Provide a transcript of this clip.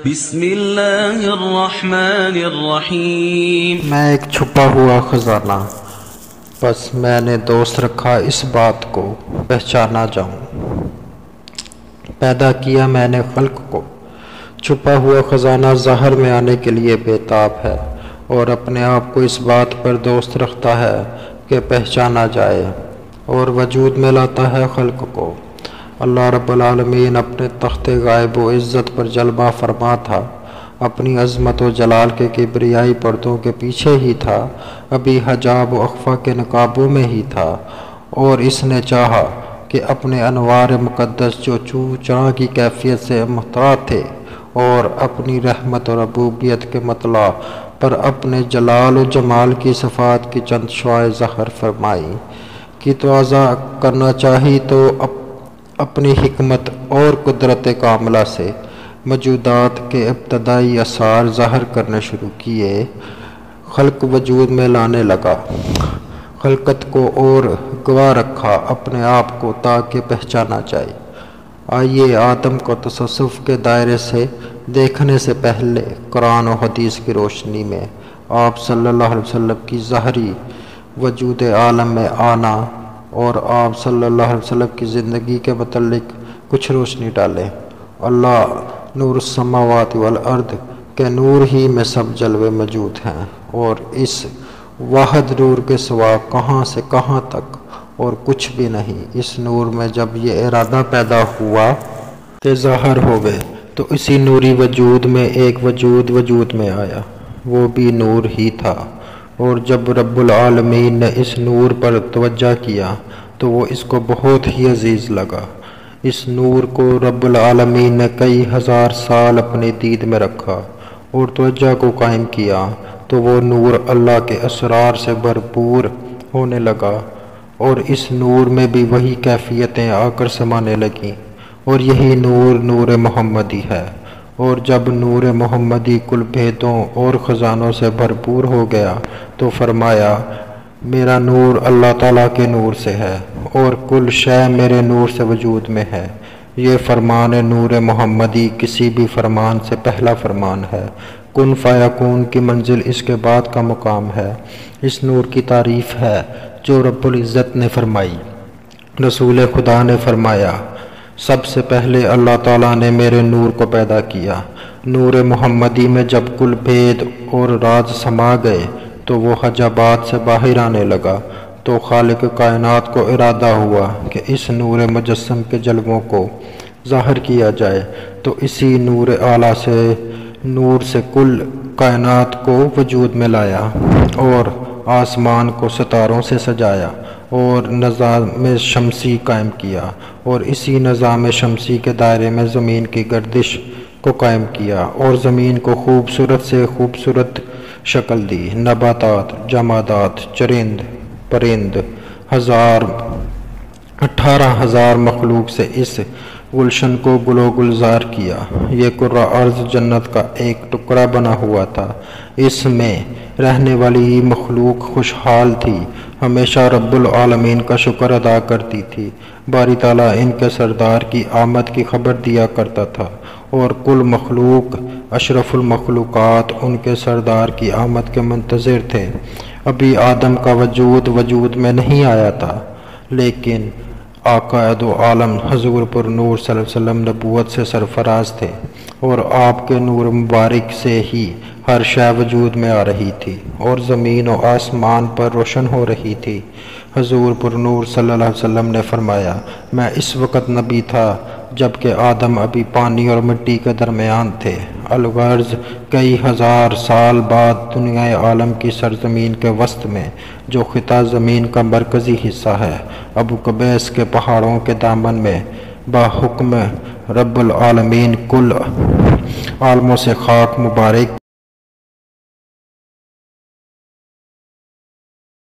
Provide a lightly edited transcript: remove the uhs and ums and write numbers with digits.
بسم اللہ الرحمن الرحیم۔ میں ایک چھپا ہوا خزانہ، بس میں نے دوست رکھا اس بات کو پہچانا جاؤں۔ پیدا کیا میں نے خلق کو، چھپا ہوا خزانہ ظاہر میں آنے کے لیے بےتاب ہے، اور اپنے آپ کو اس بات پر دوست رکھتا ہے کہ پہچانا جائے، اور وجود میں لاتا ہے خلق کو۔ اللہ رب العالمین اپنے تخت غائب و عزت پر جلوہ فرما تھا، اپنی عظمت و جلال کے کبریائی پردوں کے پیچھے ہی تھا، ابھی حجاب و اخفا کے نقابوں میں ہی تھا، اور اس نے چاہا کہ اپنے انوار مقدس جو چو چاں کی کیفیت سے محتاط تھے، اور اپنی رحمت اور ربوبیت کے مطلع پر اپنے جلال و جمال کی صفات کی چند شعائیں ظاہر فرمائی کی توازہ کرنا چاہی، تو اپنی حکمت اور قدرت کاملہ سے موجودات کے ابتدائی اثار ظاہر کرنے شروع کیے، خلق وجود میں لانے لگا، خلقت کو اور گواہ رکھا اپنے آپ کو تاکہ پہچانا جائے۔ آئیے آدم کو تصوف کے دائرے سے دیکھنے سے پہلے قرآن و حدیث کی روشنی میں آپ صلی اللہ علیہ وسلم کی ظاہری وجود عالم میں آنا اور آپ صلی اللہ علیہ وسلم کی زندگی کے متعلق کچھ روشنی ڈالیں۔ اللہ نور السماوات والارض کے نور ہی میں سب جلوے موجود ہیں، اور اس واحد نور کے سوا کہاں سے کہاں تک اور کچھ بھی نہیں۔ اس نور میں جب یہ ارادہ پیدا ہوا کہ ظاہر ہوئے، تو اسی نوری وجود میں ایک وجود میں آیا، وہ بھی نور ہی تھا، اور جب رب العالمین نے اس نور پر توجہ کیا تو وہ اس کو بہت ہی عزیز لگا۔ اس نور کو رب العالمین نے کئی ہزار سال اپنی دید میں رکھا اور توجہ کو قائم کیا، تو وہ نور اللہ کے اسرار سے بھرپور ہونے لگا، اور اس نور میں بھی وہی کیفیتیں آ کر سمانے لگیں، اور یہی نور نور محمدی ہے۔ اور جب نور محمدی کل بھیدوں اور خزانوں سے بھرپور ہو گیا تو فرمایا، میرا نور اللہ تعالیٰ کے نور سے ہے، اور کل شے میرے نور سے وجود میں ہے۔ یہ فرمان نور محمدی کسی بھی فرمان سے پہلا فرمان ہے، کن فیکون کی منزل اس کے بعد کا مقام ہے۔ اس نور کی تعریف ہے جو رب العزت نے فرمائی۔ رسول خدا نے فرمایا، سب سے پہلے اللہ تعالیٰ نے میرے نور کو پیدا کیا۔ نور محمدی میں جب کل بھید اور راز سما گئے تو وہ حجابات سے باہر آنے لگا، تو خالق کائنات کو ارادہ ہوا کہ اس نور مجسم کے جلووں کو ظاہر کیا جائے، تو اسی نور اعلیٰ سے نور سے کل کائنات کو وجود میں لایا، اور آسمان کو ستاروں سے سجایا، اور نظام شمسی قائم کیا، اور اسی نظام شمسی کے دائرے میں زمین کی گردش کو قائم کیا، اور زمین کو خوبصورت سے خوبصورت شکل دی۔ نباتات، جمادات، چرند پرند، 18,000 مخلوق سے اس گلشن کو گل و گلزار کیا۔ یہ کرہ ارض جنت کا ایک ٹکڑا بنا ہوا تھا، اس میں رہنے والی مخلوق خوشحال تھی، ہمیشہ رب العالمین کا شکر ادا کرتی تھی۔ باری تعالیٰ ان کے سردار کی آمد کی خبر دیا کرتا تھا، اور کل مخلوق اشرف المخلوقات ان کے سردار کی آمد کے منتظر تھے۔ ابھی آدم کا وجود میں نہیں آیا تھا، لیکن آقا دو عالم حضور پر نور صلی اللہ علیہ وسلم نبوت سے سرفراز تھے، اور آپ کے نور مبارک سے ہی ہر شے وجود میں آ رہی تھی، اور زمین و آسمان پر روشن ہو رہی تھی۔ حضور پر نور صلی اللہ علیہ وسلم نے فرمایا، میں اس وقت نبی تھا جب کہ آدم ابھی پانی اور مٹی کے درمیان تھے، الغرض کئی ہزار سال بعد دنیا عالم کی سرزمین کے وسط میں جو خطہ زمین کا مرکزی حصہ ہے، ابو قبیس کے پہاڑوں کے دامن میں، بحکم رب العالمین کل عالموں سے خاک مبارک